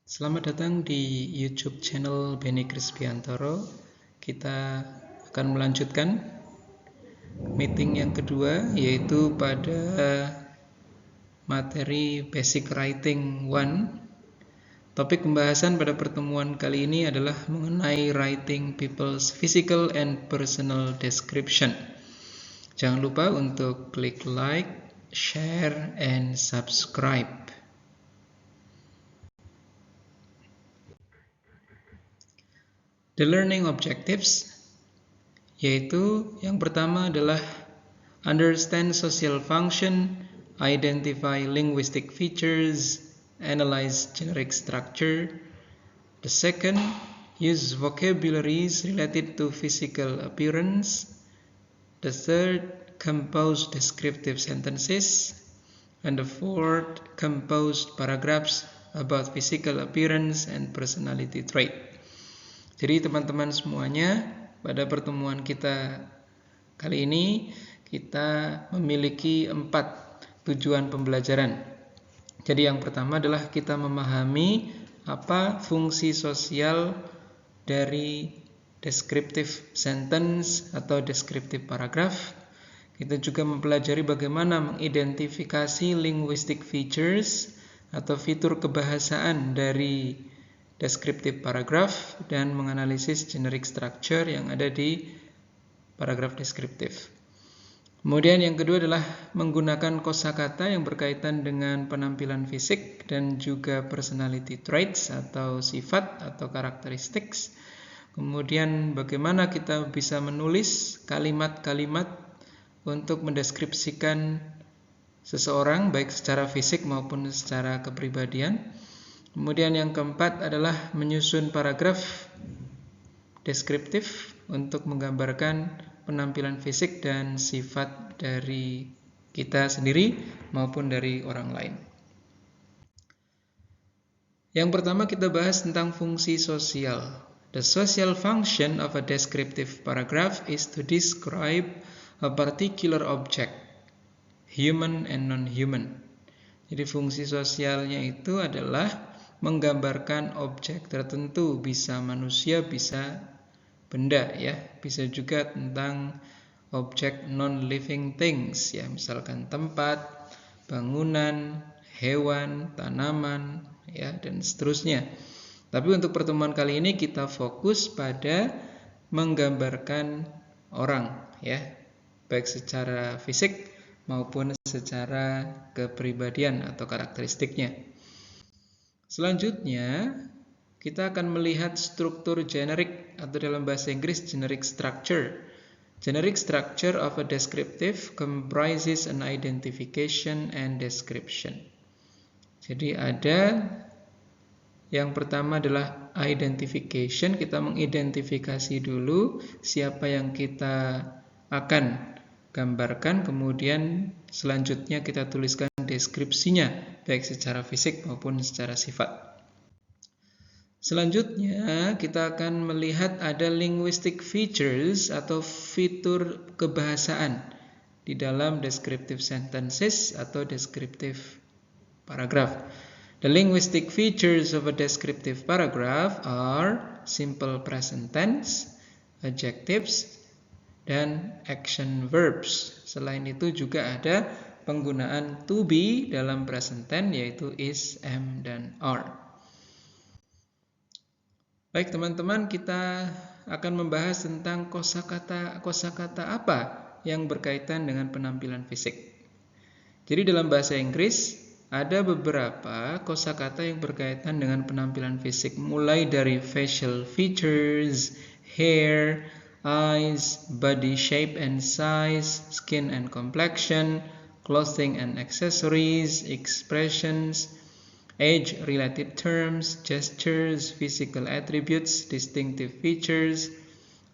Selamat datang di YouTube channel Benny Krispiantoro. Kita akan melanjutkan meeting yang kedua, yaitu pada materi Basic Writing 1. Topik pembahasan pada pertemuan kali ini adalah mengenai writing people's physical and personal description. Jangan lupa untuk klik like, share, and subscribe. The learning objectives, yaitu yang pertama adalah understand social function, identify linguistic features, analyze generic structure. The second, use vocabularies related to physical appearance. The third, compose descriptive sentences. And the fourth, compose paragraphs about physical appearance and personality trait. Jadi teman-teman semuanya, pada pertemuan kita kali ini kita memiliki 4 tujuan pembelajaran. Jadi yang pertama adalah kita memahami apa fungsi sosial dari descriptive sentence atau descriptive paragraph. Kita juga mempelajari bagaimana mengidentifikasi linguistic features atau fitur kebahasaan dari descriptive paragraph dan menganalisis generic structure yang ada di paragraf deskriptif. Kemudian yang kedua adalah menggunakan kosakata yang berkaitan dengan penampilan fisik dan juga personality traits atau sifat atau karakteristik. Kemudian bagaimana kita bisa menulis kalimat-kalimat untuk mendeskripsikan seseorang baik secara fisik maupun secara kepribadian. Kemudian yang keempat adalah menyusun paragraf deskriptif untuk menggambarkan penampilan fisik dan sifat dari kita sendiri maupun dari orang lain. Yang pertama kita bahas tentang fungsi sosial. The social function of a descriptive paragraph is to describe a particular object, human and non-human. Jadi fungsi sosialnya itu adalah menggambarkan objek tertentu, bisa manusia, bisa benda ya, bisa juga tentang objek non-living things ya, misalkan tempat, bangunan, hewan, tanaman ya, dan seterusnya. Tapi untuk pertemuan kali ini kita fokus pada menggambarkan orang ya, baik secara fisik maupun secara kepribadian atau karakteristiknya. Selanjutnya, kita akan melihat struktur generik atau dalam bahasa Inggris generic structure. Generic structure of a descriptive comprises an identification and description. Jadi ada yang pertama adalah identification, kita mengidentifikasi dulu siapa yang kita akan gambarkan, kemudian selanjutnya kita tuliskan deskripsinya baik secara fisik maupun secara sifat. Selanjutnya kita akan melihat ada linguistic features atau fitur kebahasaan di dalam descriptive sentences atau descriptive paragraph. The linguistic features of a descriptive paragraph are simple present tense, adjectives, dan action verbs. Selain itu juga ada penggunaan to be dalam present tense yaitu is, am, dan are. Baik teman-teman, kita akan membahas tentang kosakata apa yang berkaitan dengan penampilan fisik. Jadi dalam bahasa Inggris ada beberapa kosakata yang berkaitan dengan penampilan fisik, mulai dari facial features, hair, eyes, body shape and size, skin and complexion, clothing and accessories, expressions, age-related terms, gestures, physical attributes, distinctive features,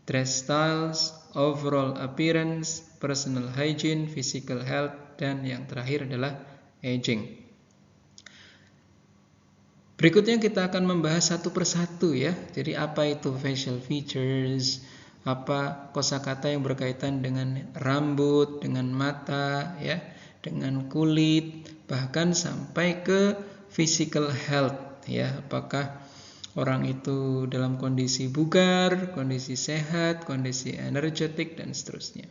dress styles, overall appearance, personal hygiene, physical health, dan yang terakhir adalah aging. Berikutnya kita akan membahas satu persatu ya. Jadi apa itu facial features? Apa kosakata yang berkaitan dengan rambut, dengan mata ya, dengan kulit, bahkan sampai ke physical health ya, apakah orang itu dalam kondisi bugar, kondisi sehat, kondisi energetik, dan seterusnya.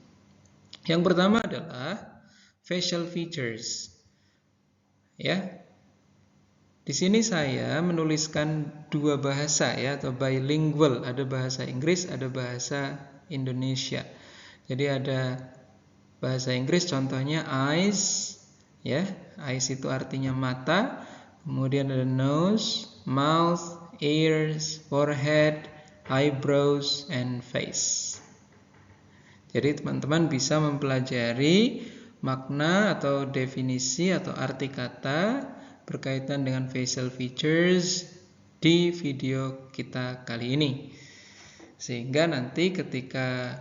Yang pertama adalah facial features. Ya. Di sini saya menuliskan dua bahasa ya, atau bilingual, ada bahasa Inggris, ada bahasa Indonesia. Jadi ada bahasa Inggris contohnya eyes, ya. Eyes itu artinya mata. Kemudian ada nose, mouth, ears, forehead, eyebrows, and face. Jadi teman-teman bisa mempelajari makna atau definisi atau arti kata berkaitan dengan facial features di video kita kali ini. Sehingga nanti ketika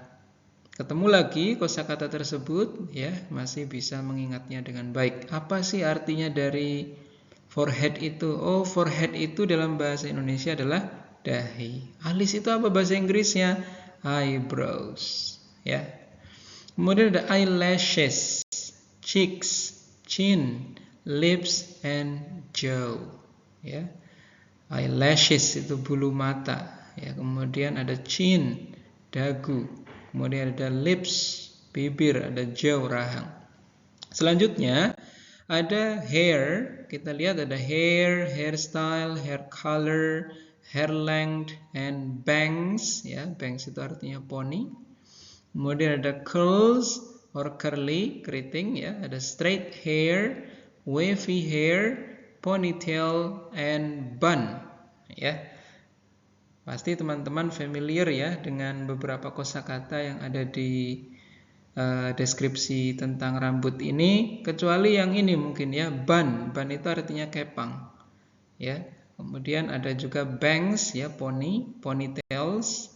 ketemu lagi kosakata tersebut, ya, masih bisa mengingatnya dengan baik. Apa sih artinya dari forehead itu? Oh, forehead itu dalam bahasa Indonesia adalah dahi. Alis itu apa bahasa Inggrisnya? Eyebrows, ya. Kemudian ada eyelashes, cheeks, chin, lips, and jaw, ya. Eyelashes itu bulu mata, ya. Kemudian ada chin, dagu. Kemudian ada lips, bibir, ada jaw, rahang. Selanjutnya ada hair. Kita lihat ada hair, hairstyle, hair color, hair length, and bangs, ya. Bangs itu artinya poni. Kemudian ada curls or curly, keriting, ya. Ada straight hair, wavy hair, ponytail, and bun, ya. Pasti teman-teman familiar ya dengan beberapa kosakata yang ada di deskripsi tentang rambut ini, kecuali yang ini mungkin ya, bun. Bun itu artinya kepang, ya. Kemudian ada juga bangs, ya, ponytails.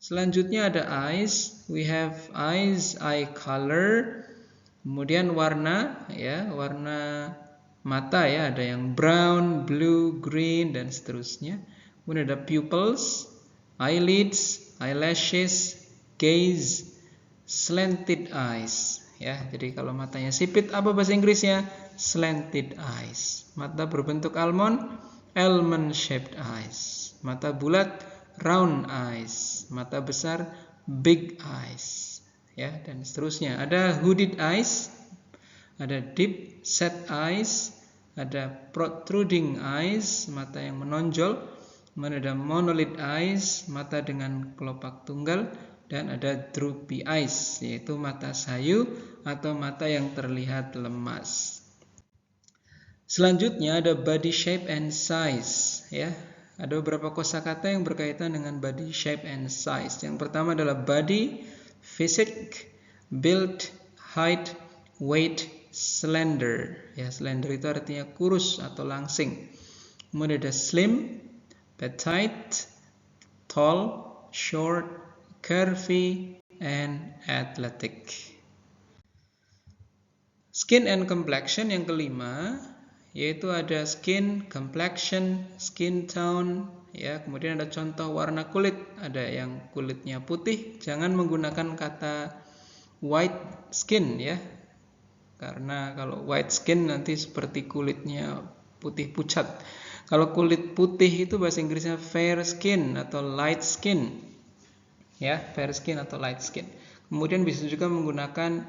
Selanjutnya ada eyes. We have eyes, eye color. Kemudian warna, ya, warna mata, ya, ada yang brown, blue, green, dan seterusnya. Kemudian ada pupils, eyelids, eyelashes, gaze, slanted eyes, ya. Jadi kalau matanya sipit, apa bahasa Inggrisnya? Slanted eyes. Mata berbentuk almond shaped eyes. Mata bulat, round eyes. Mata besar, big eyes, ya, dan seterusnya. Ada hooded eyes, ada deep set eyes, ada protruding eyes, mata yang menonjol. Kemudian ada monolid eyes, mata dengan kelopak tunggal, dan ada droopy eyes, yaitu mata sayu atau mata yang terlihat lemas. Selanjutnya ada body shape and size, ya. Ada beberapa kosakata yang berkaitan dengan body shape and size. Yang pertama adalah body, physique, build, height, weight, slender. Ya, slender itu artinya kurus atau langsing. Kemudian ada slim, petite, tall, short, curvy, and athletic. Skin and complexion yang kelima, yaitu ada skin, complexion, skin tone, ya. Kemudian ada contoh warna kulit, ada yang kulitnya putih. Jangan menggunakan kata white skin, ya, karena kalau white skin nanti seperti kulitnya putih pucat. Kalau kulit putih itu bahasa Inggrisnya fair skin atau light skin, ya, fair skin atau light skin. Kemudian bisa juga menggunakan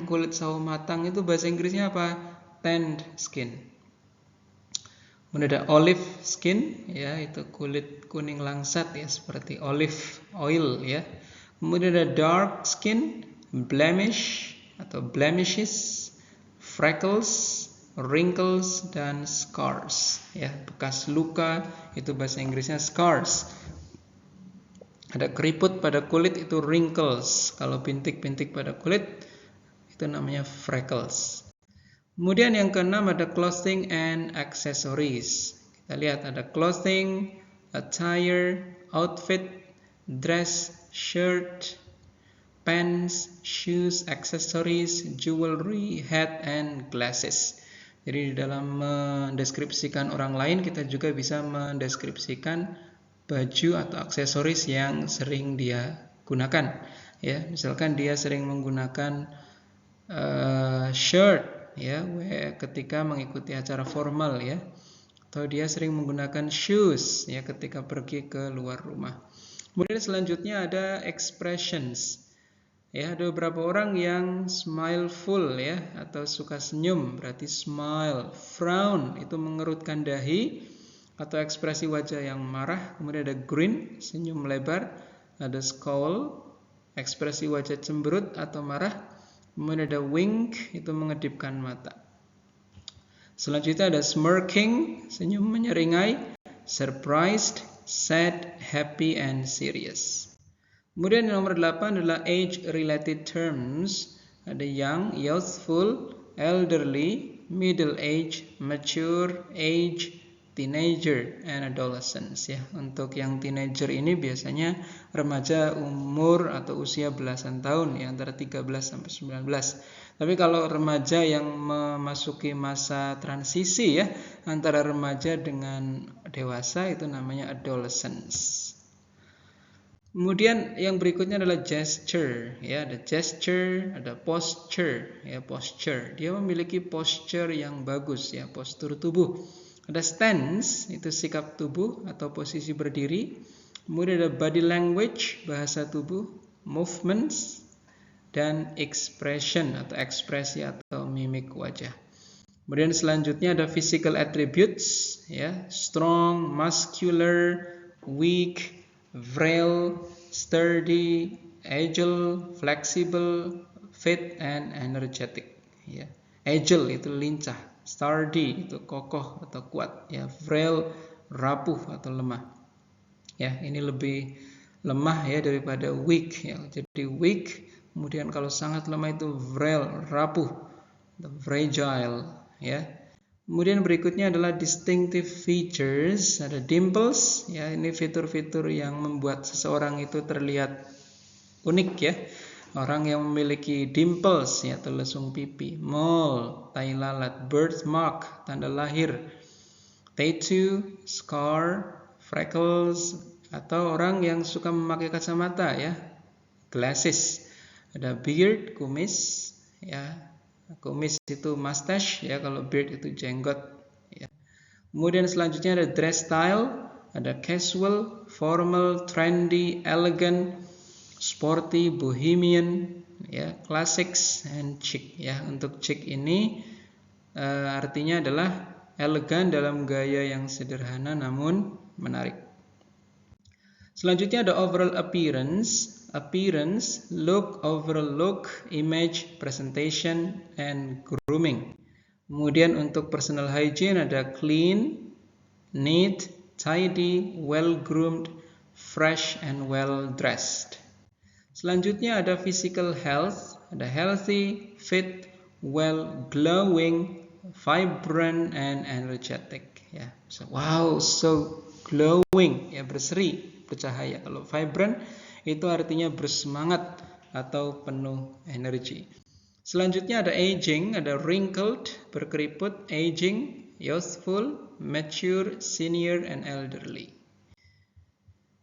kulit sawo matang, itu bahasa Inggrisnya apa? Tanned skin. Kemudian ada olive skin, ya, itu kulit kuning langsat, ya, seperti olive oil, ya. Kemudian ada dark skin, blemish atau blemishes, freckles, wrinkles, dan scars, ya, bekas luka, itu bahasa Inggrisnya scars. Ada keriput pada kulit, itu wrinkles. Kalau bintik-bintik pada kulit, itu namanya freckles. Kemudian yang keenam ada clothing and accessories. Kita lihat ada clothing, attire, outfit, dress, shirt, pants, shoes, accessories, jewelry, hat, and glasses. Jadi di dalam mendeskripsikan orang lain, kita juga bisa mendeskripsikan baju atau aksesoris yang sering dia gunakan. Ya, misalkan dia sering menggunakan shirt, ya, ketika mengikuti acara formal, ya. atau dia sering menggunakan shoes ya ketika pergi ke luar rumah. Kemudian selanjutnya ada expressions. Ya, ada beberapa orang yang smileful ya atau suka senyum, berarti smile. Frown itu mengerutkan dahi atau ekspresi wajah yang marah. Kemudian ada grin, senyum lebar. Ada scowl, ekspresi wajah cemberut atau marah. Kemudian ada wink, itu mengedipkan mata. Selanjutnya ada smirking, senyum menyeringai. Surprised, sad, happy, and serious. Kemudian yang nomor 8 adalah age-related terms. Ada young, youthful, elderly, middle age, mature, age, teenager, and adolescence. Ya, untuk yang teenager ini biasanya remaja umur atau usia belasan tahun, ya, antara 13 sampai 19. Tapi kalau remaja yang memasuki masa transisi ya antara remaja dengan dewasa itu namanya adolescence. Kemudian yang berikutnya adalah gesture, ya, ada gesture, ada posture, ya, posture. Dia memiliki posture yang bagus, ya, postur tubuh. Ada stance, itu sikap tubuh atau posisi berdiri. Kemudian ada body language, bahasa tubuh, movements, dan expression atau ekspresi atau mimik wajah. Kemudian selanjutnya ada physical attributes, ya, strong, muscular, weak, frail, sturdy, agile, flexible, fit, and energetic. Ya. Agile itu lincah, sturdy itu kokoh atau kuat, ya, frail rapuh atau lemah. Ya, ini lebih lemah ya daripada weak. Ya. Jadi weak, kemudian kalau sangat lemah itu frail, rapuh, fragile. Ya. Kemudian berikutnya adalah distinctive features, ada dimples, ya, ini fitur-fitur yang membuat seseorang itu terlihat unik ya. Orang yang memiliki dimples, ya, telesung pipi, mole, tai lalat, birthmark, tanda lahir, tattoo, scar, freckles, atau orang yang suka memakai kacamata ya, glasses. Ada beard, kumis, ya. Kumis itu mustache ya, kalau beard itu jenggot ya. Kemudian selanjutnya ada dress style, ada casual, formal, trendy, elegant, sporty, bohemian, ya, classics, and chic ya. Untuk chic ini artinya adalah elegan dalam gaya yang sederhana namun menarik. Selanjutnya ada overall appearance, look, overall look, image, presentation, and grooming. Kemudian untuk personal hygiene ada clean, neat, tidy, well-groomed, fresh, and well-dressed. Selanjutnya ada physical health, ada healthy, fit, well, glowing, vibrant, and energetic. Ya, wow, so glowing, ya, berseri, bercahaya. Kalau vibrant itu artinya bersemangat atau penuh energi. Selanjutnya ada aging, ada wrinkled, berkeriput, aging, youthful, mature, senior, and elderly.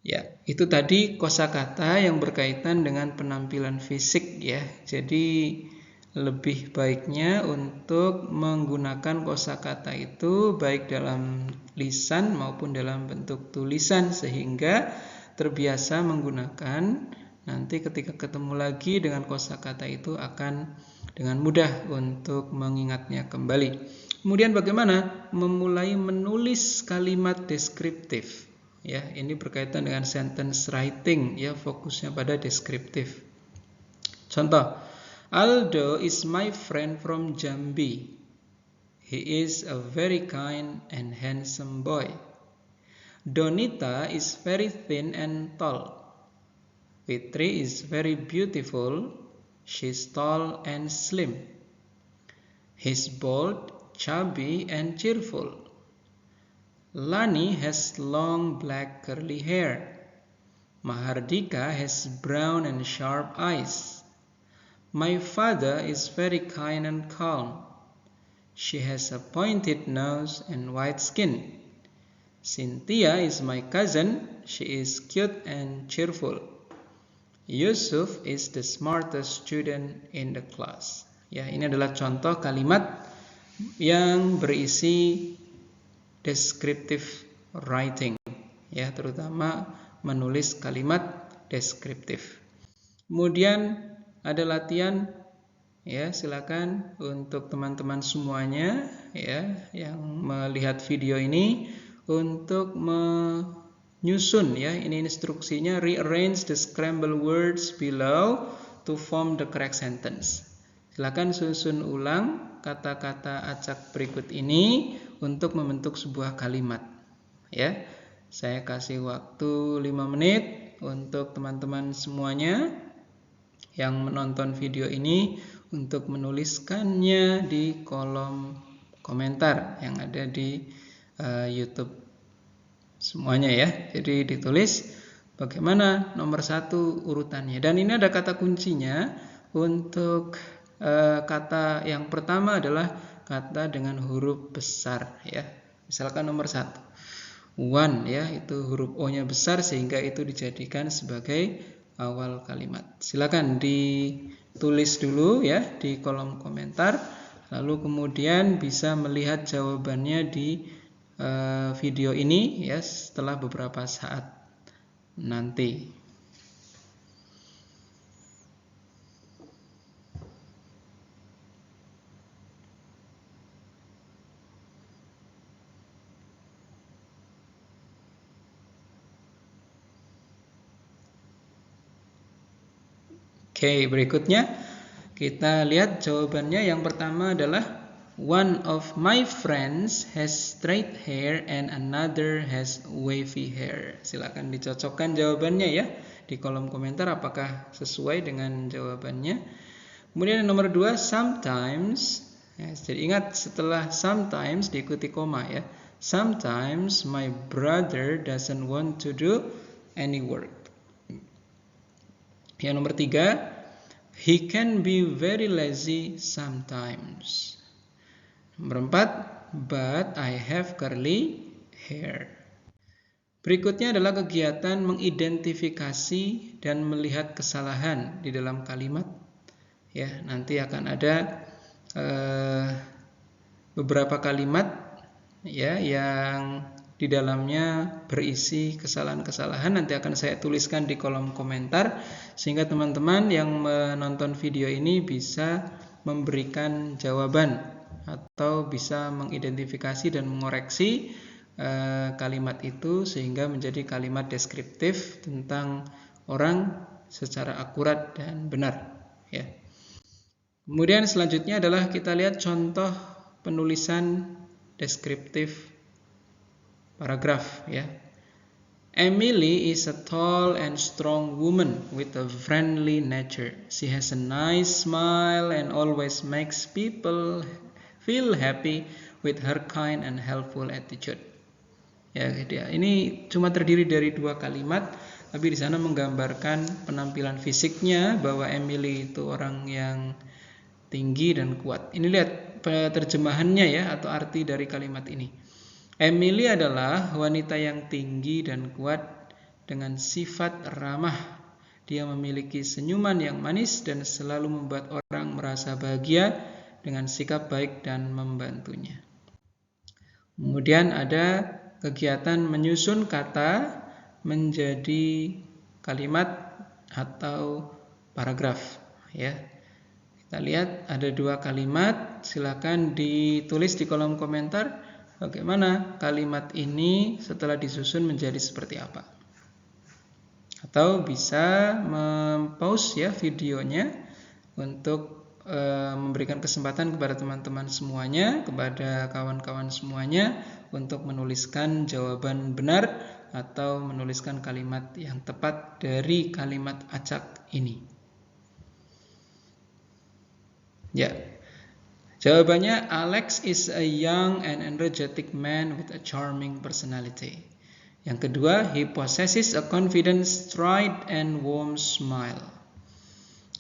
Ya, itu tadi kosakata yang berkaitan dengan penampilan fisik ya. Jadi lebih baiknya untuk menggunakan kosakata itu baik dalam lisan maupun dalam bentuk tulisan sehingga terbiasa menggunakan, nanti ketika ketemu lagi dengan kosakata itu akan dengan mudah untuk mengingatnya kembali. Kemudian bagaimana memulai menulis kalimat deskriptif? Ya, ini berkaitan dengan sentence writing ya, fokusnya pada deskriptif. Contoh, Aldo is my friend from Jambi. He is a very kind and handsome boy. Donita is very thin and tall. Fitri is very beautiful. She's tall and slim. He's bold, chubby, and cheerful. Lani has long black curly hair. Mahardika has brown and sharp eyes. My father is very kind and calm. She has a pointed nose and white skin. Cynthia is my cousin. She is cute and cheerful. Yusuf is the smartest student in the class. Ya, ini adalah contoh kalimat yang berisi descriptive writing, ya, terutama menulis kalimat deskriptif. Kemudian ada latihan, ya, silakan untuk teman-teman semuanya, ya, yang melihat video ini untuk menyusun, ya, ini instruksinya, rearrange the scrambled words below to form the correct sentence. Silakan susun ulang kata-kata acak berikut ini untuk membentuk sebuah kalimat. Ya, saya kasih waktu 5 menit untuk teman-teman semuanya yang menonton video ini untuk menuliskannya di kolom komentar yang ada di YouTube semuanya, ya. Jadi ditulis bagaimana nomor 1 urutannya. Dan ini ada kata kuncinya untuk kata yang pertama adalah kata dengan huruf besar, ya. Misalkan nomor 1, one, ya, itu huruf O-nya besar sehingga itu dijadikan sebagai awal kalimat. Silakan ditulis dulu, ya, di kolom komentar, lalu kemudian bisa melihat jawabannya di video ini, ya, setelah beberapa saat nanti. Oke, berikutnya kita lihat jawabannya. Yang pertama adalah one of my friends has straight hair and another has wavy hair. Silakan dicocokkan jawabannya, ya, di kolom komentar apakah sesuai dengan jawabannya. Kemudian yang nomor 2, sometimes, ya, jadi ingat setelah sometimes diikuti koma, ya. Sometimes my brother doesn't want to do any work. Yang nomor 3, he can be very lazy sometimes. Nomor 4, but I have curly hair. Berikutnya adalah kegiatan mengidentifikasi dan melihat kesalahan di dalam kalimat. Ya, nanti akan ada beberapa kalimat, ya, yang di dalamnya berisi kesalahan-kesalahan. Nanti akan saya tuliskan di kolom komentar sehingga teman-teman yang menonton video ini bisa memberikan jawaban atau bisa mengidentifikasi dan mengoreksi kalimat itu sehingga menjadi kalimat deskriptif tentang orang secara akurat dan benar, ya. Kemudian selanjutnya adalah kita lihat contoh penulisan deskriptif paragraf, ya. Emily is a tall and strong woman with a friendly nature. She has a nice smile and always makes people feel happy with her kind and helpful attitude. Ya, ini cuma terdiri dari 2 kalimat, tapi di sana menggambarkan penampilan fisiknya bahwa Emily itu orang yang tinggi dan kuat. Ini lihat terjemahannya, ya, atau arti dari kalimat ini. Emily adalah wanita yang tinggi dan kuat dengan sifat ramah. Dia memiliki senyuman yang manis dan selalu membuat orang merasa bahagia dengan sikap baik dan membantunya. Kemudian ada kegiatan menyusun kata menjadi kalimat atau paragraf, ya. Kita lihat ada 2 kalimat. Silakan ditulis di kolom komentar bagaimana kalimat ini setelah disusun menjadi seperti apa. Atau bisa mempause, ya, videonya untuk memberikan kesempatan kepada teman-teman semuanya, kepada kawan-kawan semuanya untuk menuliskan jawaban benar atau menuliskan kalimat yang tepat dari kalimat acak ini. Ya. Jawabannya, Alex is a young and energetic man with a charming personality. Yang kedua, he possesses a confident stride and warm smile.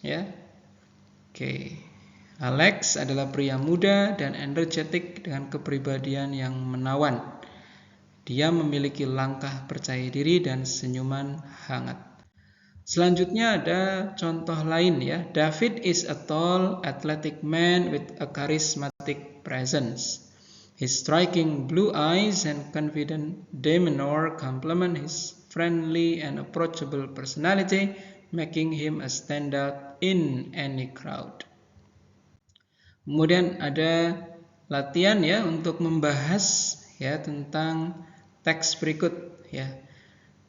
Ya. Oke. Alex adalah pria muda dan energetik dengan kepribadian yang menawan. Dia memiliki langkah percaya diri dan senyuman hangat. Selanjutnya ada contoh lain, ya. David is a tall, athletic man with a charismatic presence. His striking blue eyes and confident demeanor complement his friendly and approachable personality, making him a standout in any crowd. Kemudian ada latihan ya untuk membahas ya tentang teks berikut ya.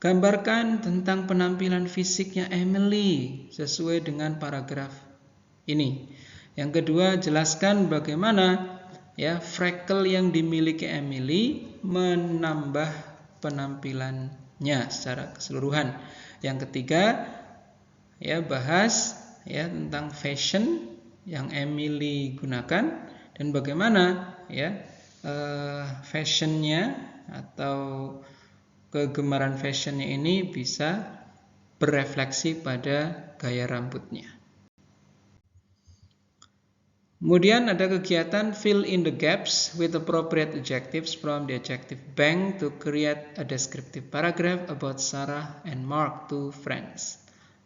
Gambarkan tentang penampilan fisiknya Emily sesuai dengan paragraf ini. Yang kedua, jelaskan bagaimana ya freckle yang dimiliki Emily menambah penampilannya secara keseluruhan. Yang ketiga, ya bahas ya tentang fashion yang Emily gunakan dan bagaimana ya fashionnya atau kegemaran fashionnya ini bisa berefleksi pada gaya rambutnya. Kemudian ada kegiatan fill in the gaps with appropriate adjectives from the adjective bank to create a descriptive paragraph about Sarah and Mark, two friends.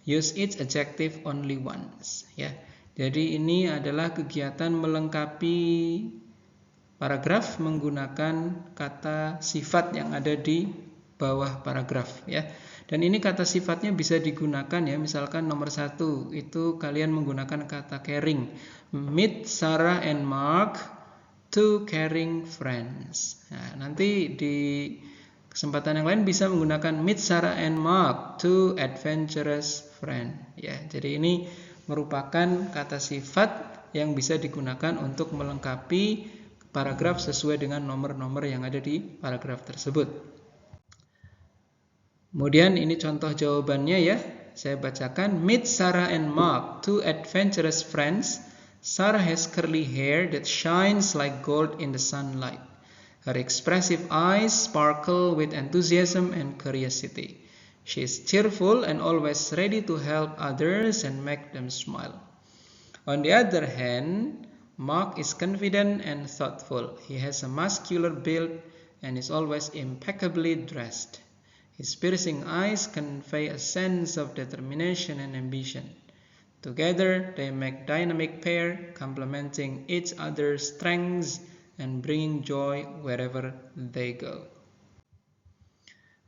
Use each adjective only once. Ya, jadi ini adalah kegiatan melengkapi paragraf menggunakan kata sifat yang ada di bawah paragraf. Ya, dan ini kata sifatnya bisa digunakan ya. Misalkan nomor 1 itu kalian menggunakan kata caring. Meet Sarah and Mark, two caring friends. Nah, nanti di kesempatan yang lain bisa menggunakan meet Sarah and Mark, two adventurous friends. Ya, jadi ini merupakan kata sifat yang bisa digunakan untuk melengkapi paragraf sesuai dengan nomor-nomor yang ada di paragraf tersebut. Kemudian ini contoh jawabannya ya. Saya bacakan. Meet Sarah and Mark, two adventurous friends. Sarah has curly hair that shines like gold in the sunlight. Her expressive eyes sparkle with enthusiasm and curiosity. She is cheerful and always ready to help others and make them smile. On the other hand, Mark is confident and thoughtful. He has a muscular build and is always impeccably dressed. His piercing eyes convey a sense of determination and ambition. Together, they make a dynamic pair, complementing each other's strengths and bringing joy wherever they go.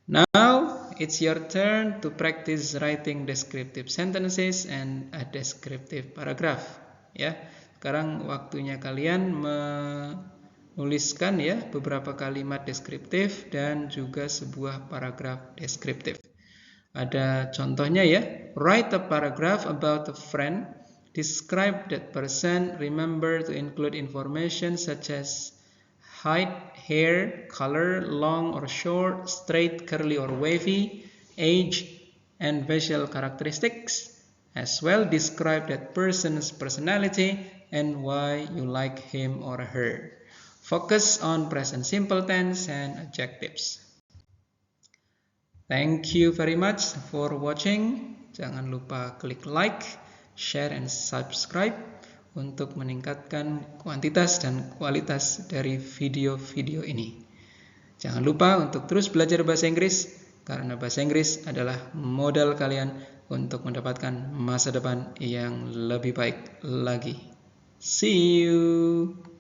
Now, it's your turn to practice writing descriptive sentences and a descriptive paragraph. Ya, sekarang waktunya kalian menuliskan ya beberapa kalimat deskriptif dan juga sebuah paragraf deskriptif. Ada contohnya ya. Write a paragraph about a friend. Describe that person. Remember to include information such as height, hair, color, long or short, straight, curly or wavy, age, and facial characteristics. As well, describe that person's personality and why you like him or her. Focus on present simple tense and adjectives. Thank you very much for watching. Jangan lupa klik like, share, and subscribe untuk meningkatkan kuantitas dan kualitas dari video-video ini. Jangan lupa untuk terus belajar bahasa Inggris, karena bahasa Inggris adalah modal kalian untuk mendapatkan masa depan yang lebih baik lagi. See you!